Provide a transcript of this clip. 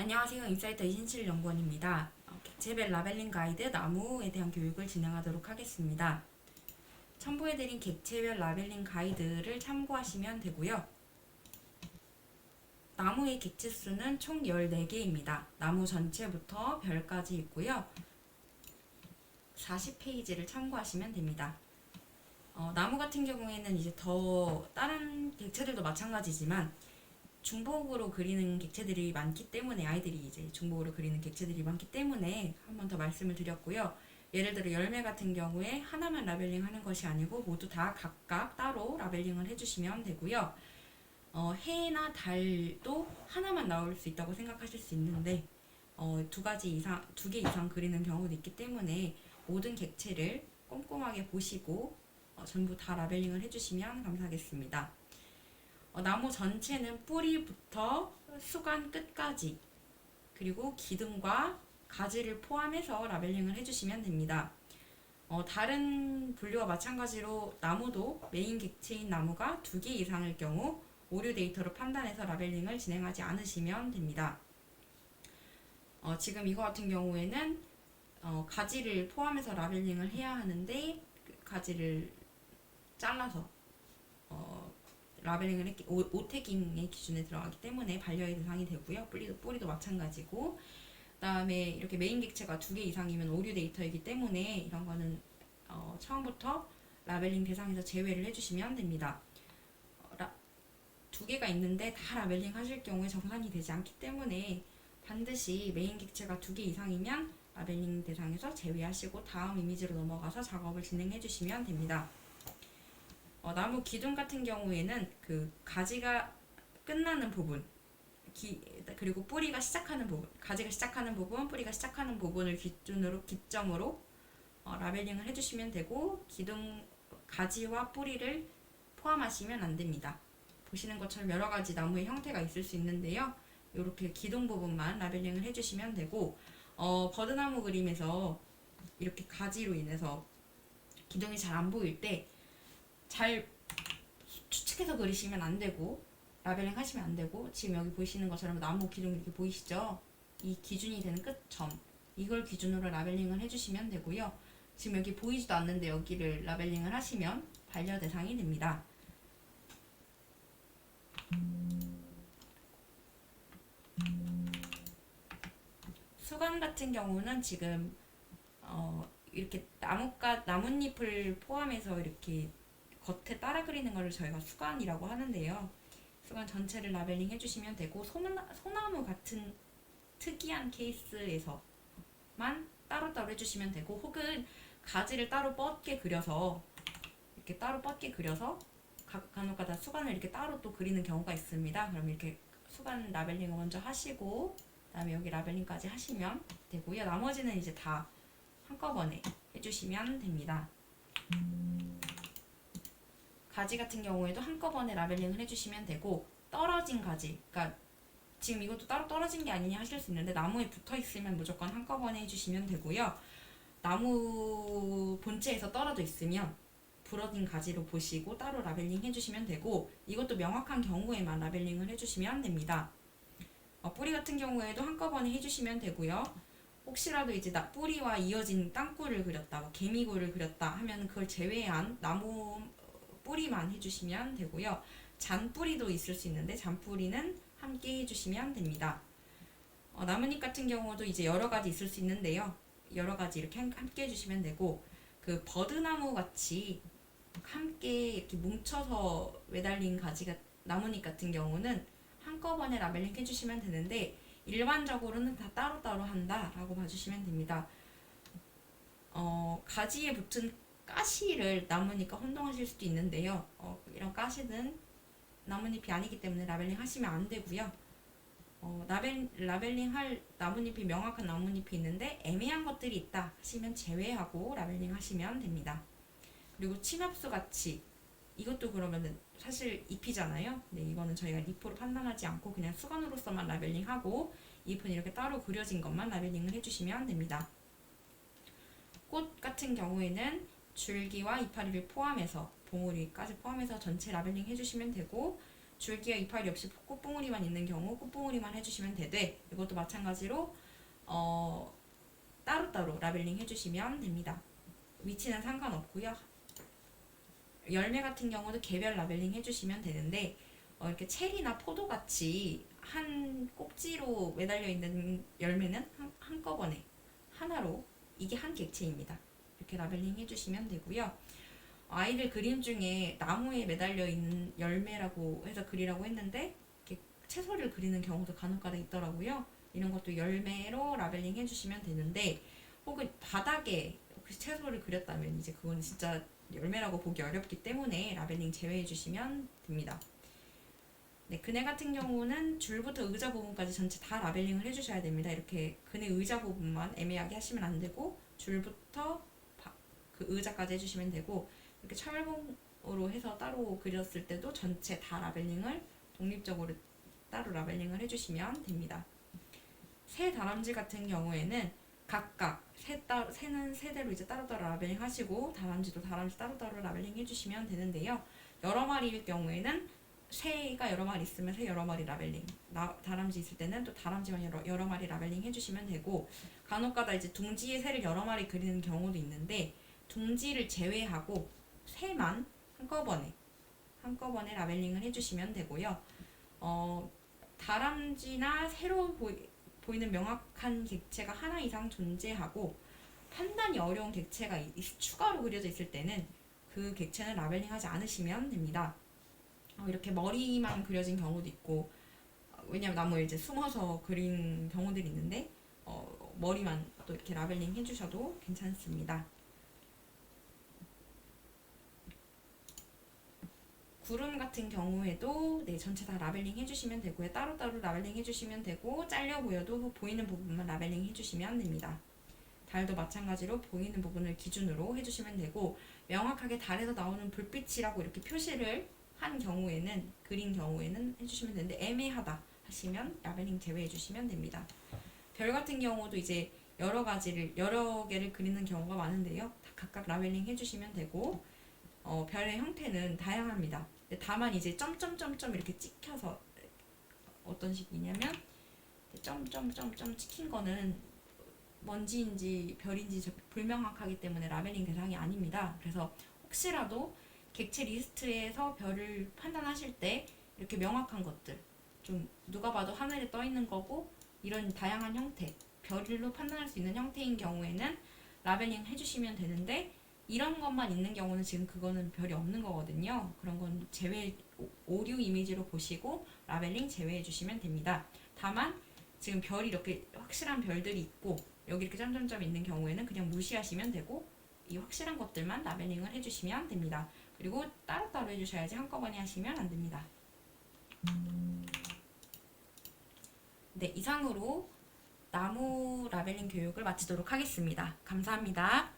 안녕하세요. 인사이터 이신실 연구원입니다. 객체별 라벨링 가이드 나무에 대한 교육을 진행하도록 하겠습니다. 첨부해드린 객체별 라벨링 가이드를 참고하시면 되고요. 나무의 객체 수는 총 14개입니다. 나무 전체부터 별까지 있고요. 40페이지를 참고하시면 됩니다. 나무 같은 경우에는 이제 더 다른 객체들도 마찬가지지만 중복으로 그리는 객체들이 많기 때문에 아이들이 이제 중복으로 그리는 객체들이 많기 때문에 한 번 더 말씀을 드렸고요. 예를 들어 열매 같은 경우에 하나만 라벨링 하는 것이 아니고 모두 다 각각 따로 라벨링을 해주시면 되고요. 해나 달도 하나만 나올 수 있다고 생각하실 수 있는데 두 개 이상 그리는 경우도 있기 때문에 모든 객체를 꼼꼼하게 보시고 전부 다 라벨링을 해주시면 감사하겠습니다. 나무 전체는 뿌리부터 수관 끝까지 그리고 기둥과 가지를 포함해서 라벨링을 해주시면 됩니다. 다른 분류와 마찬가지로 나무도 메인 객체인 나무가 2개 이상일 경우 오류 데이터로 판단해서 라벨링을 진행하지 않으시면 됩니다. 지금 이거 같은 경우에는 가지를 포함해서 라벨링을 해야 하는데 가지를 잘라서 라벨링을 했기, 오태깅의 기준에 들어가기 때문에 반려의 대상이 되고요. 뿌리도 마찬가지고, 그 다음에 이렇게 메인 객체가 2개 이상이면 오류 데이터이기 때문에 이런 거는 처음부터 라벨링 대상에서 제외를 해주시면 됩니다. 2개가 있는데 다 라벨링 하실 경우에 정산이 되지 않기 때문에 반드시 메인 객체가 2개 이상이면 라벨링 대상에서 제외하시고 다음 이미지로 넘어가서 작업을 진행해 주시면 됩니다. 나무 기둥 같은 경우에는 그 가지가 끝나는 부분 그리고 뿌리가 시작하는 부분, 가지가 시작하는 부분, 뿌리가 시작하는 부분을 기점으로 라벨링을 해주시면 되고 기둥 가지와 뿌리를 포함하시면 안 됩니다. 보시는 것처럼 여러 가지 나무의 형태가 있을 수 있는데요. 이렇게 기둥 부분만 라벨링을 해주시면 되고 버드나무 그림에서 이렇게 가지로 인해서 기둥이 잘 안 보일 때 잘 추측해서 그리시면 안 되고 라벨링 하시면 안 되고 지금 여기 보이시는 것처럼 나무 기둥 이렇게 보이시죠? 이 기준이 되는 끝점 이걸 기준으로 라벨링을 해주시면 되고요. 지금 여기 보이지도 않는데 여기를 라벨링을 하시면 반려 대상이 됩니다. 수관 같은 경우는 지금 이렇게 나뭇잎을 포함해서 이렇게 겉에 따라 그리는 것을 저희가 수관이라고 하는데요. 수관 전체를 라벨링 해주시면 되고 소나무 같은 특이한 케이스에서만 따로따로 해주시면 되고 혹은 가지를 따로 뻗게 그려서 이렇게 따로 뻗게 그려서 간혹가다 수관을 이렇게 따로 또 그리는 경우가 있습니다. 그럼 이렇게 수관 라벨링을 먼저 하시고 그다음에 여기 라벨링까지 하시면 되고요. 나머지는 이제 다 한꺼번에 해주시면 됩니다. 가지 같은 경우에도 한꺼번에 라벨링을 해주시면 되고 떨어진 가지, 그러니까 지금 이것도 따로 떨어진 게 아니냐 하실 수 있는데 나무에 붙어 있으면 무조건 한꺼번에 해주시면 되고요. 나무 본체에서 떨어져 있으면 부러진 가지로 보시고 따로 라벨링 해주시면 되고 이것도 명확한 경우에만 라벨링을 해주시면 됩니다. 뿌리 같은 경우에도 한꺼번에 해주시면 되고요. 혹시라도 이제 뿌리와 이어진 땅굴을 그렸다, 개미굴을 그렸다 하면 그걸 제외한 나무 뿌리만 해주시면 되고요. 잔뿌리도 있을 수 있는데 잔뿌리는 함께 해주시면 됩니다. 나뭇잎 같은 경우도 이제 여러 가지 있을 수 있는데요. 여러 가지 이렇게 함께 해주시면 되고 그 버드나무 같이 함께 이렇게 뭉쳐서 매달린 가지가 나뭇잎 같은 경우는 한꺼번에 라벨링 해주시면 되는데 일반적으로는 다 따로따로 한다라고 봐주시면 됩니다. 가지에 붙은 가시를 나뭇잎과 혼동하실 수도 있는데요. 이런 가시는 나뭇잎이 아니기 때문에 라벨링 하시면 안 되고요. 라벨링 할 나뭇잎이 명확한 나뭇잎이 있는데 애매한 것들이 있다 하시면 제외하고 라벨링 하시면 됩니다. 그리고 침엽수 같이 이것도 그러면은 사실 잎이잖아요. 네, 이거는 저희가 잎으로 판단하지 않고 그냥 수건으로서만 라벨링하고 잎은 이렇게 따로 그려진 것만 라벨링을 해주시면 됩니다. 꽃 같은 경우에는 줄기와 이파리를 포함해서 봉우리까지 포함해서 전체 라벨링 해주시면 되고 줄기와 이파리 없이 꽃봉오리만 있는 경우 꽃봉오리만 해주시면 되되, 이것도 마찬가지로 따로따로 라벨링 해주시면 됩니다. 위치는 상관없고요. 열매 같은 경우도 개별 라벨링 해주시면 되는데, 이렇게 체리나 포도같이 한 꼭지로 매달려 있는 열매는 한꺼번에 하나로, 이게 한 객체입니다. 이렇게 라벨링 해주시면 되고요. 아이들 그림 중에 나무에 매달려 있는 열매라고 해서 그리라고 했는데 이렇게 채소를 그리는 경우도 간혹가다 있더라고요. 이런 것도 열매로 라벨링 해주시면 되는데, 혹은 바닥에 혹시 채소를 그렸다면 이제 그건 진짜 열매라고 보기 어렵기 때문에 라벨링 제외해 주시면 됩니다. 네, 그네 같은 경우는 줄부터 의자 부분까지 전체 다 라벨링을 해주셔야 됩니다. 이렇게 그네 의자 부분만 애매하게 하시면 안 되고, 줄부터 그 의자까지 해주시면 되고, 이렇게 철봉으로 해서 따로 그렸을 때도 전체 다 라벨링을 독립적으로 따로 라벨링을 해주시면 됩니다. 새 다람쥐 같은 경우에는 각각 새는 새대로 이제 따로따로 라벨링 하시고, 다람쥐도 다람쥐 따로따로 라벨링 해주시면 되는데요. 여러 마리일 경우에는 새가 여러 마리 있으면 새 여러 마리 라벨링, 다람쥐 있을 때는 또 다람쥐만 여러 마리 라벨링 해주시면 되고, 간혹가다 이제 둥지에 새를 여러 마리 그리는 경우도 있는데, 둥지를 제외하고 새만 한꺼번에 라벨링을 해주시면 되고요. 다람쥐나 새로 보이는 명확한 객체가 하나 이상 존재하고 판단이 어려운 객체가 추가로 그려져 있을 때는 그 객체는 라벨링 하지 않으시면 됩니다. 이렇게 머리만 그려진 경우도 있고, 왜냐면 나무에 이제 숨어서 그린 경우들이 있는데, 머리만 또 이렇게 라벨링 해주셔도 괜찮습니다. 구름 같은 경우에도 전체 다 라벨링 해주시면 되고요. 따로따로 라벨링 해주시면 되고, 잘려 보여도 보이는 부분만 라벨링 해주시면 됩니다. 달도 마찬가지로 보이는 부분을 기준으로 해주시면 되고, 명확하게 달에서 나오는 불빛이라고 이렇게 표시를 한 경우에는, 그린 경우에는 해주시면 되는데, 애매하다 하시면 라벨링 제외해 주시면 됩니다. 별 같은 경우도 이제 여러 개를 그리는 경우가 많은데요. 각각 라벨링 해주시면 되고, 별의 형태는 다양합니다. 다만 이제 점점점점 이렇게 찍혀서, 어떤 식이냐면 점점점점 찍힌 거는 먼지인지 별인지 불명확하기 때문에 라벨링 대상이 아닙니다. 그래서 혹시라도 객체 리스트에서 별을 판단하실 때 이렇게 명확한 것들, 좀 누가 봐도 하늘에 떠 있는 거고 이런 다양한 형태, 별로 판단할 수 있는 형태인 경우에는 라벨링 해주시면 되는데, 이런 것만 있는 경우는 지금 그거는 별이 없는 거거든요. 그런 건 오류 이미지로 보시고 라벨링 제외해 주시면 됩니다. 다만 지금 별이 이렇게 확실한 별들이 있고 여기 이렇게 점점점 있는 경우에는 그냥 무시하시면 되고, 이 확실한 것들만 라벨링을 해주시면 됩니다. 그리고 따로따로 해주셔야지 한꺼번에 하시면 안 됩니다. 네, 이상으로 나무 라벨링 교육을 마치도록 하겠습니다. 감사합니다.